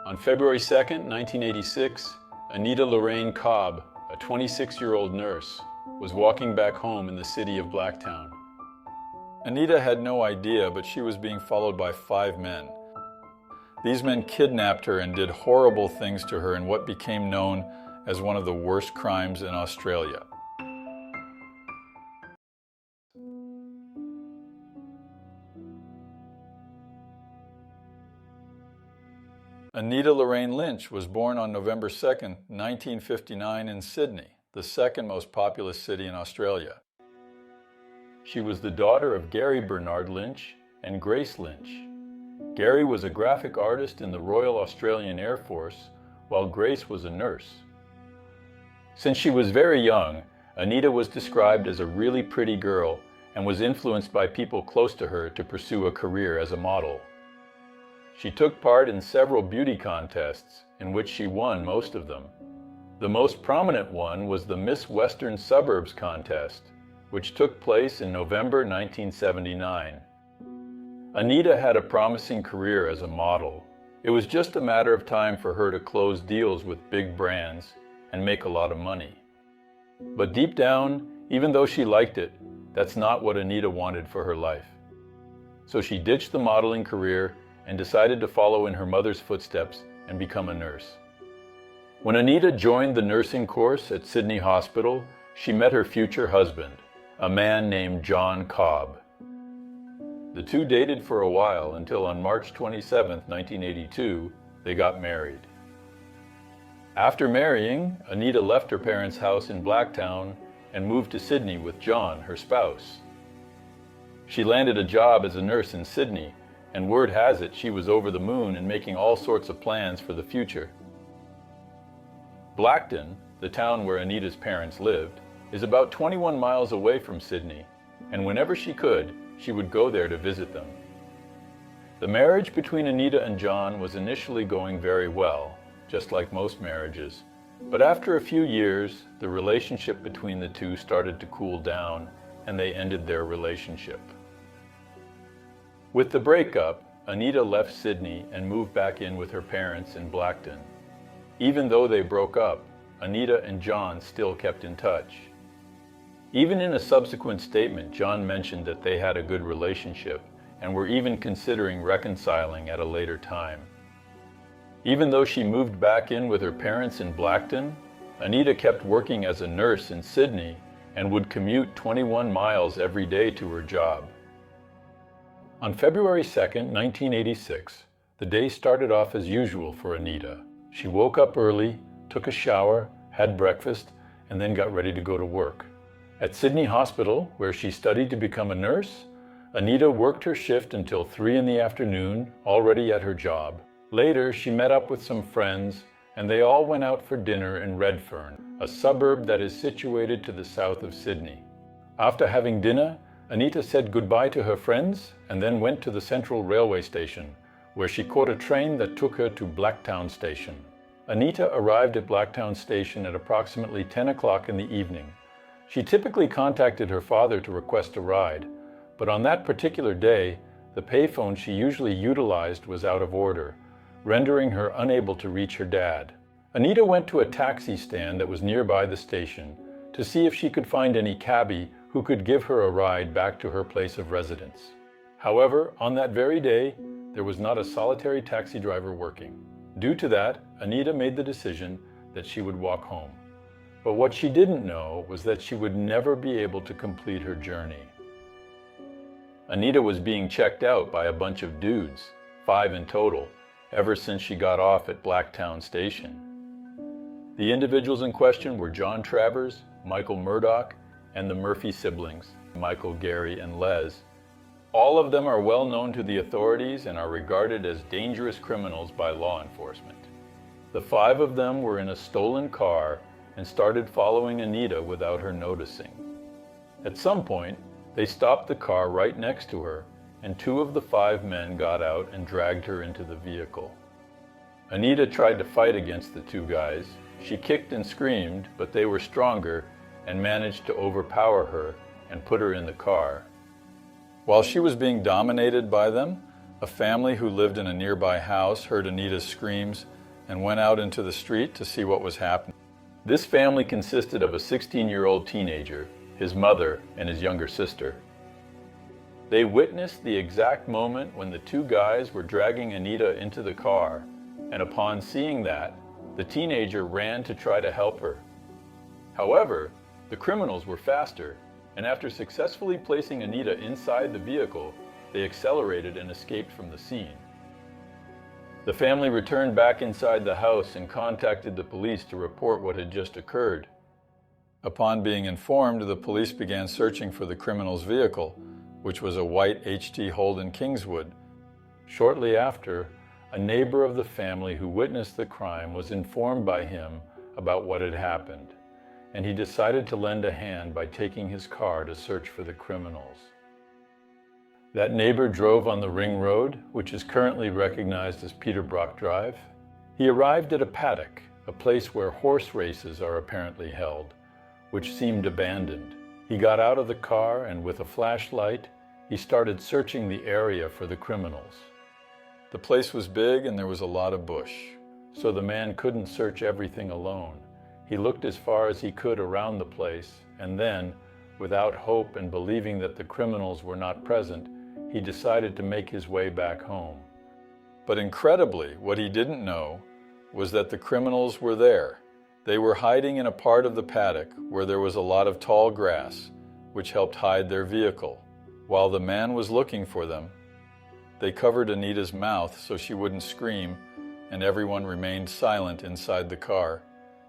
On February 2nd, 1986, Anita Lorrayne Cobb, a 26-year-old nurse, was walking back home in the city of Blacktown. Anita had no idea, but she was being followed by 5 men. These men kidnapped her and did horrible things to her in what became known as one of the worst crimes in Australia. Anita Lorrayne Lynch was born on November 2, 1959 in Sydney, the second most populous city in Australia. She was the daughter of Gary Bernard Lynch and Grace Lynch. Gary was a graphic artist in the Royal Australian Air Force, while Grace was a nurse. Since she was very young, Anita was described as a really pretty girl and was influenced by people close to her to pursue a career as a model. She took part in several beauty contests, in which she won most of them. The most prominent one was the Miss Western Suburbs contest, which took place in November 1979. Anita had a promising career as a model. It was just a matter of time for her to close deals with big brands and make a lot of money. But deep down, even though she liked it, that's not what Anita wanted for her life. So she ditched the modeling career and decided to follow in her mother's footsteps and become a nurse. When Anita joined the nursing course at Sydney Hospital, she met her future husband, a man named John Cobb. The two dated for a while until on March 27, 1982, they got married. After marrying, Anita left her parents' house in Blacktown and moved to Sydney with John, her spouse. She landed a job as a nurse in Sydney, and word has it she was over the moon and making all sorts of plans for the future. Blacktown, the town where Anita's parents lived, is about 21 miles away from Sydney, and whenever she could, she would go there to visit them. The marriage between Anita and John was initially going very well, just like most marriages, but after a few years, the relationship between the two started to cool down, and they ended their relationship. With the breakup, Anita left Sydney and moved back in with her parents in Blacktown. Even though they broke up, Anita and John still kept in touch. Even in a subsequent statement, John mentioned that they had a good relationship and were even considering reconciling at a later time. Even though she moved back in with her parents in Blacktown, Anita kept working as a nurse in Sydney and would commute 21 miles every day to her job. On February 2, 1986, the day started off as usual for Anita. She woke up early, took a shower, had breakfast, and then got ready to go to work. At Sydney Hospital, where she studied to become a nurse, Anita worked her shift until 3 in the afternoon, already at her job. Later, she met up with some friends, and they all went out for dinner in Redfern, a suburb that is situated to the south of Sydney. After having dinner, Anita said goodbye to her friends and then went to the Central Railway Station, where she caught a train that took her to Blacktown Station. Anita arrived at Blacktown Station at approximately 10 o'clock in the evening. She typically contacted her father to request a ride, but on that particular day, the payphone she usually utilized was out of order, rendering her unable to reach her dad. Anita went to a taxi stand that was nearby the station to see if she could find any cabbie who could give her a ride back to her place of residence. However, on that very day, there was not a solitary taxi driver working. Due to that, Anita made the decision that she would walk home. But what she didn't know was that she would never be able to complete her journey. Anita was being checked out by a bunch of dudes, 5 in total, ever since she got off at Blacktown Station. The individuals in question were John Travers, Michael Murdoch, and the Murphy siblings, Michael, Gary, and Les. All of them are well known to the authorities and are regarded as dangerous criminals by law enforcement. The 5 of them were in a stolen car and started following Anita without her noticing. At some point, they stopped the car right next to her, and 2 of the 5 men got out and dragged her into the vehicle. Anita tried to fight against the 2 guys. She kicked and screamed, but they were stronger and managed to overpower her and put her in the car. While she was being dominated by them, A family who lived in a nearby house heard Anita's screams and went out into the street to see what was happening. This family consisted of a 16-year-old teenager, his mother, and his younger sister. They witnessed the exact moment when the two guys were dragging Anita into the car, and upon seeing that, the teenager ran to try to help her. However, the criminals were faster, and after successfully placing Anita inside the vehicle, they accelerated and escaped from the scene. The family returned back inside the house and contacted the police to report what had just occurred. Upon being informed, the police began searching for the criminal's vehicle, which was a white HT Holden Kingswood. Shortly after, a neighbor of the family who witnessed the crime was informed by him about what had happened, and he decided to lend a hand by taking his car to search for the criminals. That neighbor drove on the Ring Road, which is currently recognized as Peter Brock Drive. He arrived at a paddock, a place where horse races are apparently held, which seemed abandoned. He got out of the car and with a flashlight, he started searching the area for the criminals. The place was big and there was a lot of bush, so the man couldn't search everything alone. He looked as far as he could around the place, and then, without hope and believing that the criminals were not present, he decided to make his way back home. But incredibly, what he didn't know was that the criminals were there. They were hiding in a part of the paddock where there was a lot of tall grass, which helped hide their vehicle. While the man was looking for them, they covered Anita's mouth so she wouldn't scream, and everyone remained silent inside the car.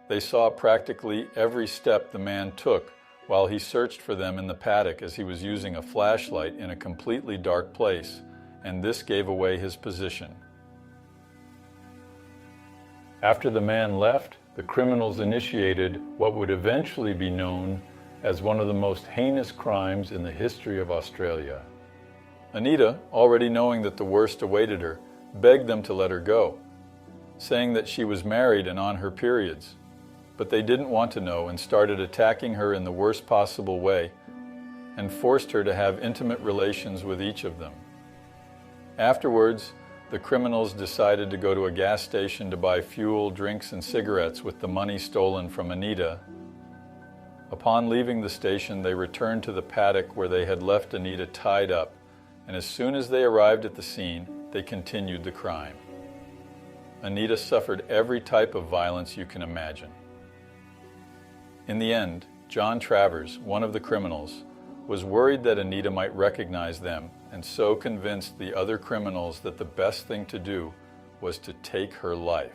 They saw practically every step the man took while he searched for them in the paddock, as he was using a flashlight in a completely dark place, and this gave away his position. After the man left, the criminals initiated what would eventually be known as one of the most heinous crimes in the history of Australia. Anita, already knowing that the worst awaited her, begged them to let her go, saying that she was married and on her periods. But they didn't want to know and started attacking her in the worst possible way and forced her to have intimate relations with each of them. Afterwards, the criminals decided to go to a gas station to buy fuel, drinks, and cigarettes with the money stolen from Anita. Upon leaving the station, they returned to the paddock where they had left Anita tied up, and as soon as they arrived at the scene, they continued the crime. Anita suffered every type of violence you can imagine. In the end, John Travers, one of the criminals, was worried that Anita might recognize them, and so convinced the other criminals that the best thing to do was to take her life.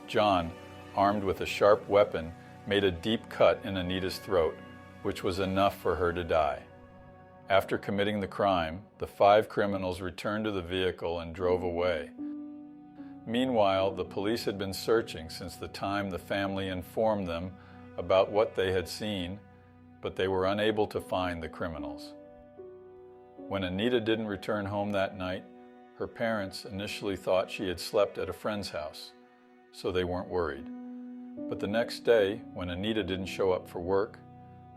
John, armed with a sharp weapon, made a deep cut in Anita's throat, which was enough for her to die. After committing the crime, the 5 criminals returned to the vehicle and drove away. Meanwhile, the police had been searching since the time the family informed them about what they had seen, but they were unable to find the criminals. When Anita didn't return home that night, her parents initially thought she had slept at a friend's house, so they weren't worried. But the next day, when Anita didn't show up for work,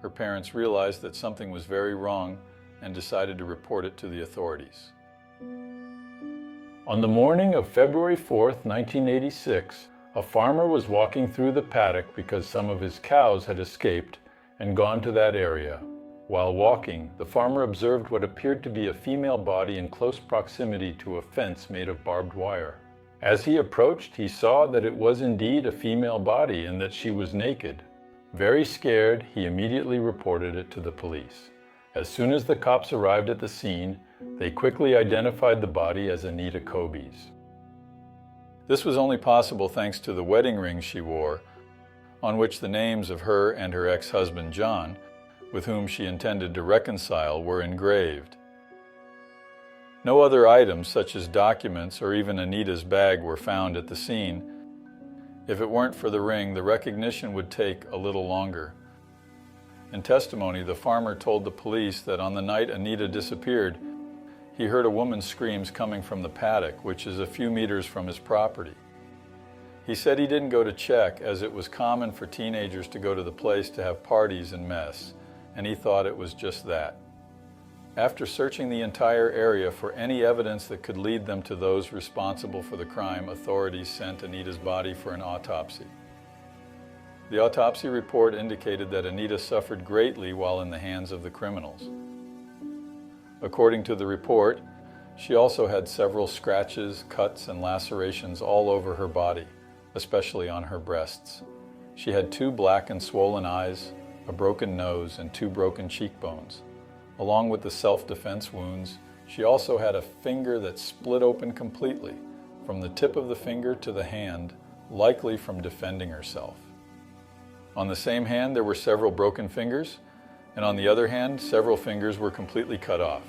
her parents realized that something was very wrong and decided to report it to the authorities. On the morning of February 4th, 1986, a farmer was walking through the paddock because some of his cows had escaped and gone to that area. While walking, the farmer observed what appeared to be a female body in close proximity to a fence made of barbed wire. As he approached, he saw that it was indeed a female body and that she was naked. Very scared, he immediately reported it to the police. As soon as the cops arrived at the scene, they quickly identified the body as Anita Cobby's. This was only possible thanks to the wedding ring she wore, on which the names of her and her ex-husband John, with whom she intended to reconcile, were engraved. No other items such as documents or even Anita's bag were found at the scene. If it weren't for the ring, the recognition would take a little longer. In testimony, the farmer told the police that on the night Anita disappeared, he heard a woman's screams coming from the paddock, which is a few meters from his property. He said he didn't go to check, as it was common for teenagers to go to the place to have parties and mess, and he thought it was just that. After searching the entire area for any evidence that could lead them to those responsible for the crime, authorities sent Anita's body for an autopsy. The autopsy report indicated that Anita suffered greatly while in the hands of the criminals. According to the report, she also had several scratches, cuts, and lacerations all over her body, especially on her breasts. She had 2 black and swollen eyes, a broken nose, and 2 broken cheekbones. Along with the self-defense wounds, she also had a finger that split open completely, from the tip of the finger to the hand, likely from defending herself. On the same hand, there were several broken fingers, and on the other hand, several fingers were completely cut off.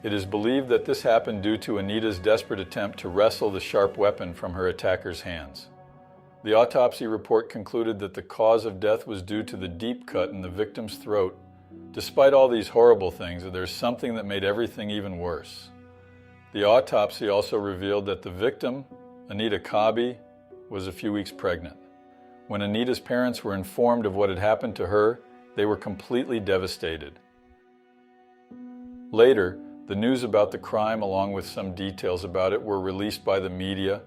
It is believed that this happened due to Anita's desperate attempt to wrestle the sharp weapon from her attacker's hands. The autopsy report concluded that the cause of death was due to the deep cut in the victim's throat. Despite all these horrible things, there's something that made everything even worse. The autopsy also revealed that the victim, Anita Cobby, was a few weeks pregnant. When Anita's parents were informed of what had happened to her, they were completely devastated. Later, the news about the crime, along with some details about it, were released by the media,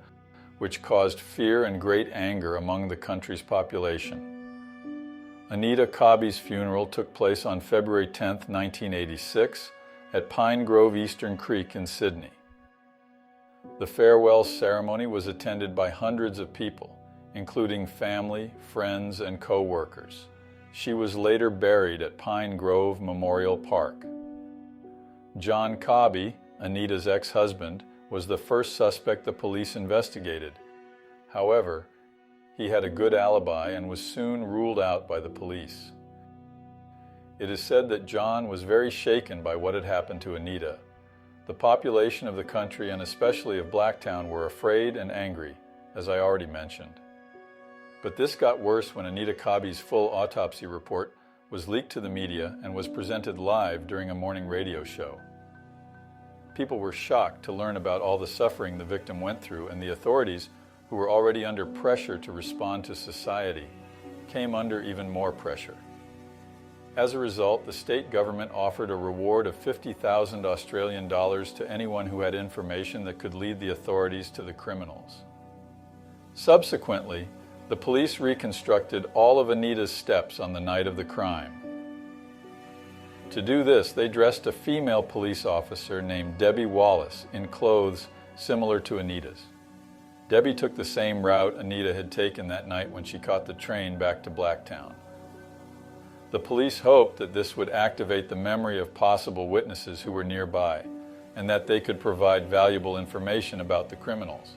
which caused fear and great anger among the country's population. Anita Cobby's funeral took place on February 10, 1986, at Pine Grove Eastern Creek in Sydney. The farewell ceremony was attended by hundreds of people, including family, friends, and co-workers. She was later buried at Pine Grove Memorial Park. John Cobby, Anita's ex-husband, was the first suspect the police investigated. However, he had a good alibi and was soon ruled out by the police. It is said that John was very shaken by what had happened to Anita. The population of the country, and especially of Blacktown, were afraid and angry, as I already mentioned. But this got worse when Anita Cobby's full autopsy report was leaked to the media and was presented live during a morning radio show. People were shocked to learn about all the suffering the victim went through, and the authorities, who were already under pressure to respond to society, came under even more pressure. As a result, the state government offered a reward of 50,000 Australian dollars to anyone who had information that could lead the authorities to the criminals. Subsequently, the police reconstructed all of Anita's steps on the night of the crime. To do this, they dressed a female police officer named Debbie Wallace in clothes similar to Anita's. Debbie took the same route Anita had taken that night when she caught the train back to Blacktown. The police hoped that this would activate the memory of possible witnesses who were nearby, and that they could provide valuable information about the criminals.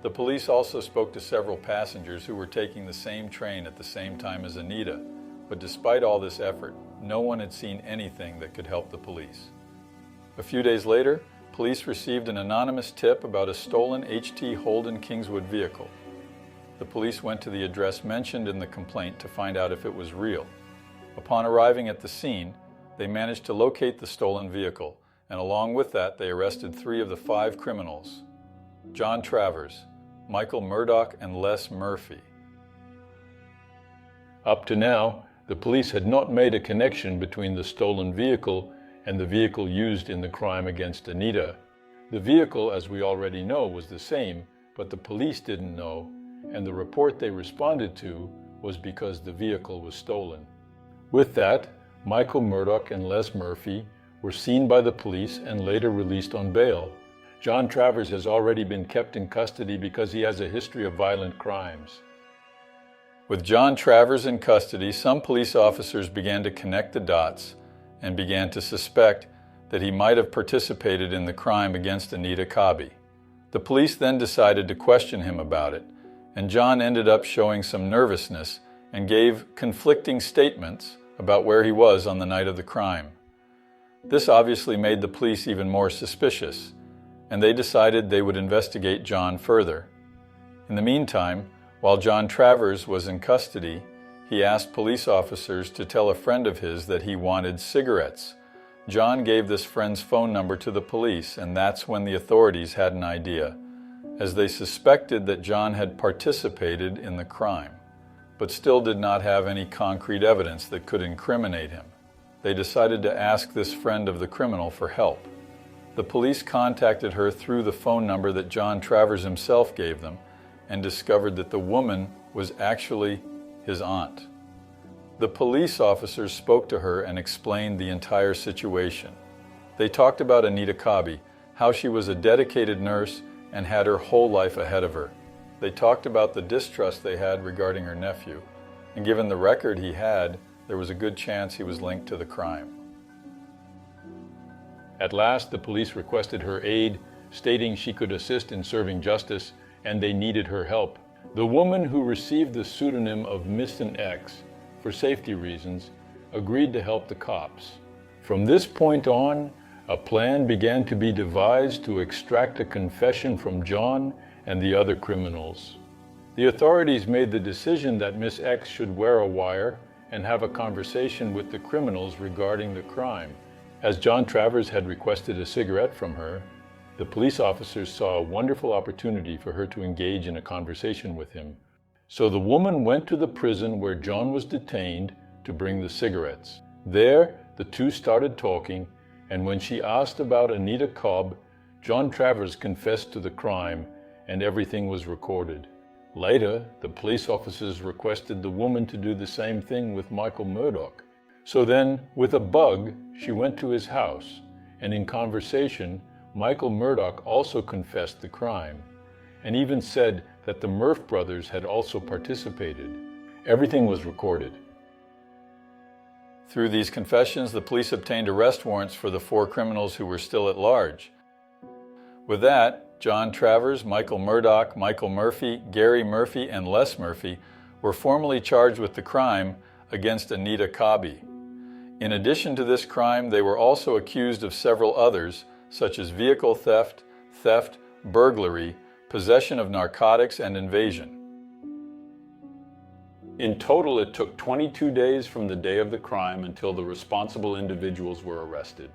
The police also spoke to several passengers who were taking the same train at the same time as Anita, but despite all this effort, no one had seen anything that could help the police. A few days later, police received an anonymous tip about a stolen HT Holden Kingswood vehicle. The police went to the address mentioned in the complaint to find out if it was real. Upon arriving at the scene, they managed to locate the stolen vehicle, and along with that, they arrested 3 of the 5 criminals: John Travers, Michael Murdoch, and Les Murphy. Up to now, the police had not made a connection between the stolen vehicle and the vehicle used in the crime against Anita. The vehicle, as we already know, was the same, but the police didn't know, and the report they responded to was because the vehicle was stolen. With that, Michael Murdoch and Les Murphy were seen by the police and later released on bail. John Travers has already been kept in custody because he has a history of violent crimes. With John Travers in custody, some police officers began to connect the dots and began to suspect that he might have participated in the crime against Anita Cobby. The police then decided to question him about it, and John ended up showing some nervousness and gave conflicting statements about where he was on the night of the crime. This obviously made the police even more suspicious, and they decided they would investigate John further. In the meantime, while John Travers was in custody, he asked police officers to tell a friend of his that he wanted cigarettes. John gave this friend's phone number to the police, and that's when the authorities had an idea, as they suspected that John had participated in the crime, but still did not have any concrete evidence that could incriminate him. they decided to ask this friend of the criminal for help. The police contacted her through the phone number that John Travers himself gave them and discovered that the woman was actually his aunt. The police officers spoke to her and explained the entire situation. They talked about Anita Cobby, how she was a dedicated nurse and had her whole life ahead of her. They talked about the distrust they had regarding her nephew, and given the record he had, there was a good chance he was linked to the crime. At last, the police requested her aid, stating she could assist in serving justice and they needed her help. The woman, who received the pseudonym of Mrs. X for safety reasons, agreed to help the cops. From this point on, a plan began to be devised to extract a confession from John and the other criminals. The authorities made the decision that Miss X should wear a wire and have a conversation with the criminals regarding the crime. As John Travers had requested a cigarette from her, the police officers saw a wonderful opportunity for her to engage in a conversation with him. So the woman went to the prison where John was detained to bring the cigarettes. There, the two started talking, and when she asked about Anita Cobb, John Travers confessed to the crime, and everything was recorded. Later, the police officers requested the woman to do the same thing with Michael Murdoch. So then, with a bug, she went to his house, and in conversation, Michael Murdoch also confessed the crime, and even said that the Murph brothers had also participated. Everything was recorded. Through these confessions, the police obtained arrest warrants for the 4 criminals who were still at large. With that, John Travers, Michael Murdoch, Michael Murphy, Gary Murphy, and Les Murphy were formally charged with the crime against Anita Cobby. In addition to this crime, they were also accused of several others, such as vehicle theft, burglary, possession of narcotics, and invasion. In total, it took 22 days from the day of the crime until the responsible individuals were arrested.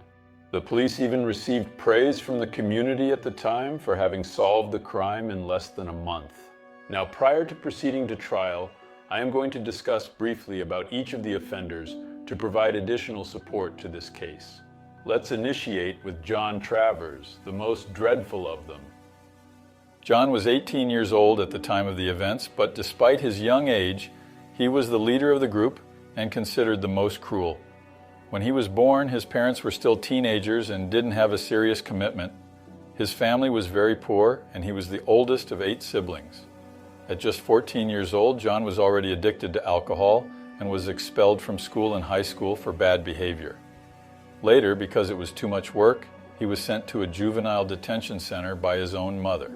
The police even received praise from the community at the time for having solved the crime in less than a month. Now, prior to proceeding to trial, I am going to discuss briefly about each of the offenders to provide additional support to this case. Let's initiate with John Travers, the most dreadful of them. John was 18 years old at the time of the events, but despite his young age, he was the leader of the group and considered the most cruel. When he was born, his parents were still teenagers and didn't have a serious commitment. His family was very poor, and he was the oldest of 8 siblings. At just 14 years old, John was already addicted to alcohol and was expelled from school and high school for bad behavior. Later, because it was too much work, he was sent to a juvenile detention center by his own mother.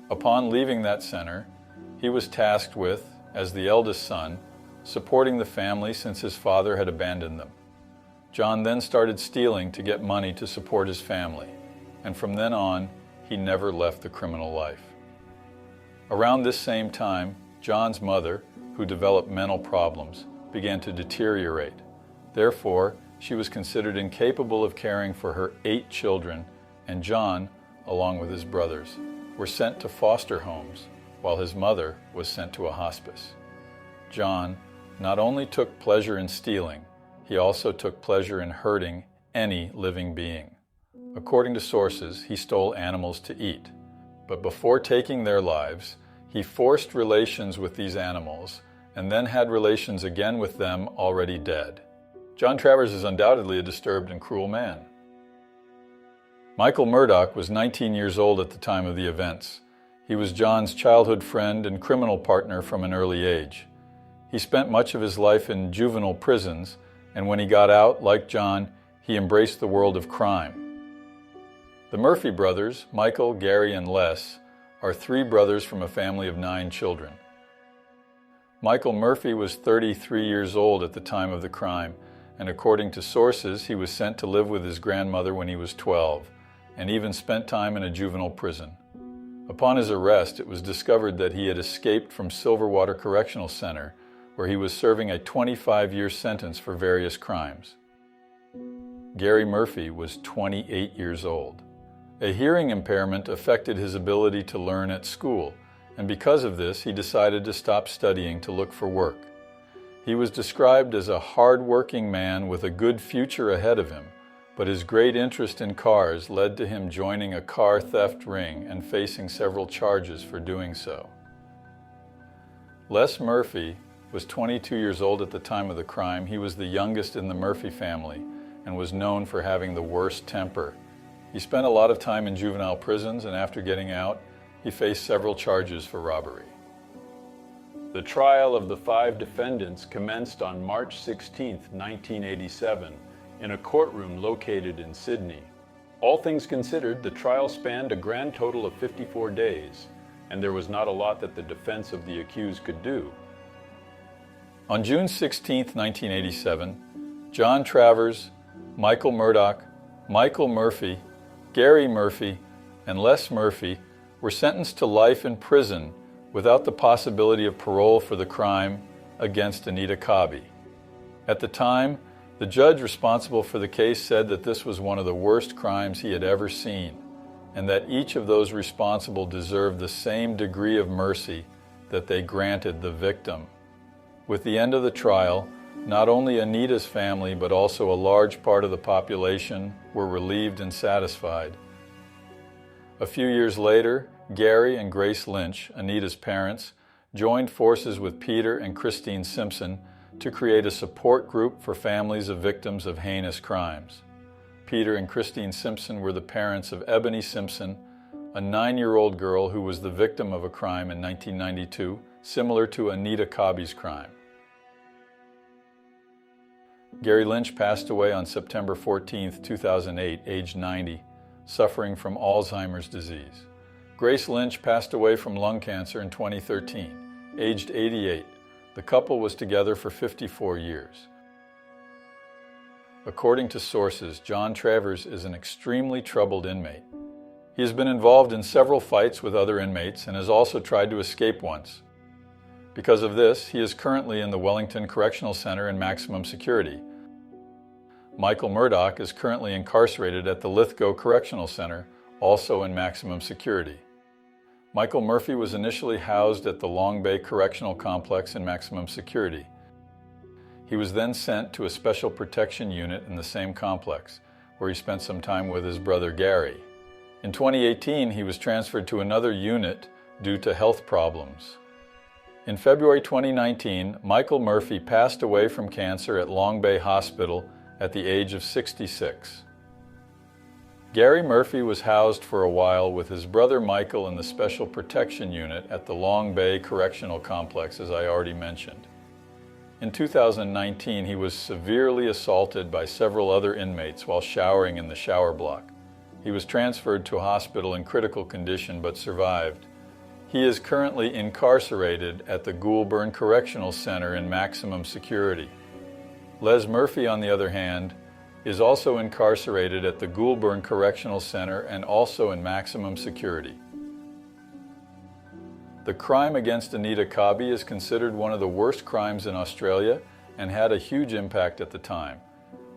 Upon leaving that center, he was tasked with, as the eldest son, supporting the family since his father had abandoned them. John then started stealing to get money to support his family, and from then on, he never left the criminal life. Around this same time, John's mother, who developed mental problems, began to deteriorate. Therefore, she was considered incapable of caring for her 8 children, and John, along with his brothers, were sent to foster homes, while his mother was sent to a hospice. John not only took pleasure in stealing, he also took pleasure in hurting any living being. According to sources, he stole animals to eat. But before taking their lives, he forced relations with these animals and then had relations again with them already dead. John Travers is undoubtedly a disturbed and cruel man. Michael Murdoch was 19 years old at the time of the events. He was John's childhood friend and criminal partner from an early age. He spent much of his life in juvenile prisons, and when he got out, like John, he embraced the world of crime. The Murphy brothers, Michael, Gary, and Les, are 3 brothers from a family of 9 children. Michael Murphy was 33 years old at the time of the crime, and according to sources, he was sent to live with his grandmother when he was 12, and even spent time in a juvenile prison. Upon his arrest, it was discovered that he had escaped from Silverwater Correctional Center, where he was serving a 25-year sentence for various crimes. Gary Murphy was 28 years old. A hearing impairment affected his ability to learn at school, and because of this, he decided to stop studying to look for work. He was described as a hard-working man with a good future ahead of him, but his great interest in cars led to him joining a car theft ring and facing several charges for doing so. Les Murphy was 22 years old at the time of the crime. He was the youngest in the Murphy family and was known for having the worst temper. He spent a lot of time in juvenile prisons, and after getting out, he faced several charges for robbery. The trial of the 5 defendants commenced on March 16, 1987, in a courtroom located in Sydney. All things considered, the trial spanned a grand total of 54 days, and there was not a lot that the defense of the accused could do. On June 16, 1987, John Travers, Michael Murdoch, Michael Murphy, Gary Murphy, and Les Murphy were sentenced to life in prison without the possibility of parole for the crime against Anita Cobby. At the time, the judge responsible for the case said that this was one of the worst crimes he had ever seen, and that each of those responsible deserved the same degree of mercy that they granted the victim. With the end of the trial, not only Anita's family but also a large part of the population were relieved and satisfied. A few years later, Gary and Grace Lynch, Anita's parents, joined forces with Peter and Christine Simpson to create a support group for families of victims of heinous crimes. Peter and Christine Simpson were the parents of Ebony Simpson, a 9-year-old girl who was the victim of a crime in 1992, similar to Anita Cobby's crime. Gary Lynch passed away on September 14, 2008, aged 90, suffering from Alzheimer's disease. Grace Lynch passed away from lung cancer in 2013, aged 88. The couple was together for 54 years. According to sources, John Travers is an extremely troubled inmate. He has been involved in several fights with other inmates and has also tried to escape once. Because of this, he is currently in the Wellington Correctional Center in maximum security. Michael Murdoch is currently incarcerated at the Lithgow Correctional Center, also in maximum security. Michael Murphy was initially housed at the Long Bay Correctional Complex in maximum security. He was then sent to a special protection unit in the same complex, where he spent some time with his brother Gary. In 2018, he was transferred to another unit due to health problems. In February 2019, Michael Murphy passed away from cancer at Long Bay Hospital at the age of 66. Gary Murphy was housed for a while with his brother Michael in the Special Protection Unit at the Long Bay Correctional Complex, as I already mentioned. In 2019, he was severely assaulted by several other inmates while showering in the shower block. He was transferred to a hospital in critical condition but survived. He is currently incarcerated at the Goulburn Correctional Center in maximum security. Les Murphy, on the other hand, is also incarcerated at the Goulburn Correctional Center and also in maximum security. The crime against Anita Cobby is considered one of the worst crimes in Australia and had a huge impact at the time.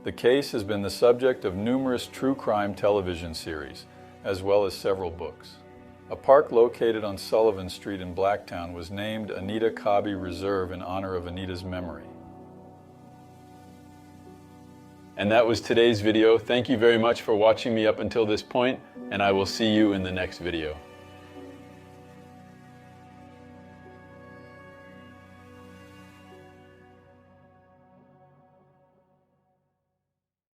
The case has been the subject of numerous true crime television series, as well as several books. A park located on Sullivan Street in Blacktown was named Anita Cobby Reserve in honor of Anita's memory. And that was today's video. Thank you very much for watching me up until this point, and I will see you in the next video.